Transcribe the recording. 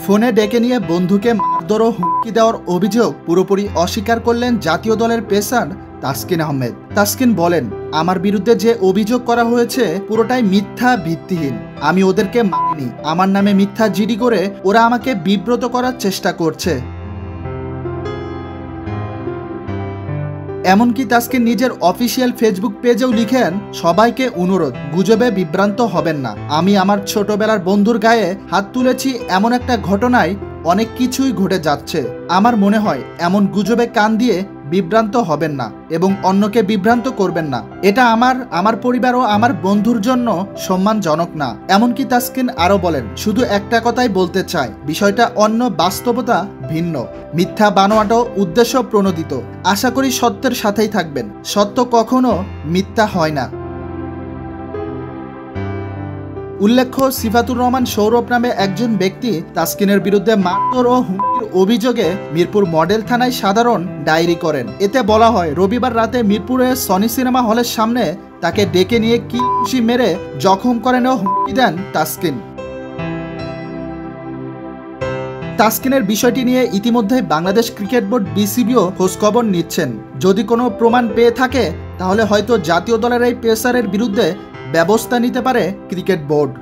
ফোনে ডেকে নিয়ে বন্ধুকে মারধর ও হুমকি দেওয়ার অভিযোগ পুরোপুরি অস্বীকার করলেন জাতীয় দলের পেসার তাসকিন আহমেদ। তাসকিন বলেন, আমার বিরুদ্ধে যে অভিযোগ করা হয়েছে পুরোটাই মিথ্যা, ভিত্তিহীন। আমি ওদেরকে মারিনি। আমার নামে মিথ্যা জিডি করে ওরা আমাকে বিব্রত করার চেষ্টা করছে। এমনকি তাসকিন নিজের অফিসিয়াল ফেসবুক পেজেও লিখেন, সবাইকে অনুরোধ, গুজবে বিভ্রান্ত হবেন না। আমি আমার ছোটবেলার বন্ধুর গায়ে হাত তুলেছি এমন একটা ঘটনায় অনেক কিছুই ঘটে যাচ্ছে। আমার মনে হয় এমন গুজবে কান দিয়ে বিভ্রান্ত হবেন না এবং অন্যকে বিভ্রান্ত করবেন না। এটা আমার পরিবার ও আমার বন্ধুর জন্য সম্মানজনক না। এমনকি তাসকিন আরো বলেন, শুধু একটা কথাই বলতে চাই, বিষয়টা অন্য, বাস্তবতা ভিন্ন। মিথ্যা বানোয়াটাও উদ্দেশ্য প্রণোদিত। আশা করি সত্যের সাথেই থাকবেন। সত্য কখনো মিথ্যা হয় না। উল্লেখ্য, সিফাতুর রহমান সৌরভ নামে একজন ব্যক্তি তাসকিনের বিরুদ্ধে মারধর ও হুমকির অভিযোগে মিরপুর মডেল থানায় সাধারণ ডায়েরি করেন। এতে বলা হয়, রবিবার রাতে মিরপুরের সনি সিনেমা হলের সামনে তাকে ডেকে নিয়ে কিল-ঘুষি মেরে জখম করেন ও হুমকি দেন তাসকিন। তাসকিনের বিষয়টি নিয়ে ইতিমধ্যে বাংলাদেশ ক্রিকেট বোর্ড বিসিবিও খোঁজখবর নিচ্ছেন। যদি কোনো প্রমাণ পেয়ে থাকে তাহলে হয়তো জাতীয় দলের এই পেসারের বিরুদ্ধে ব্যবস্থা নিতে পারে ক্রিকেট বোর্ড।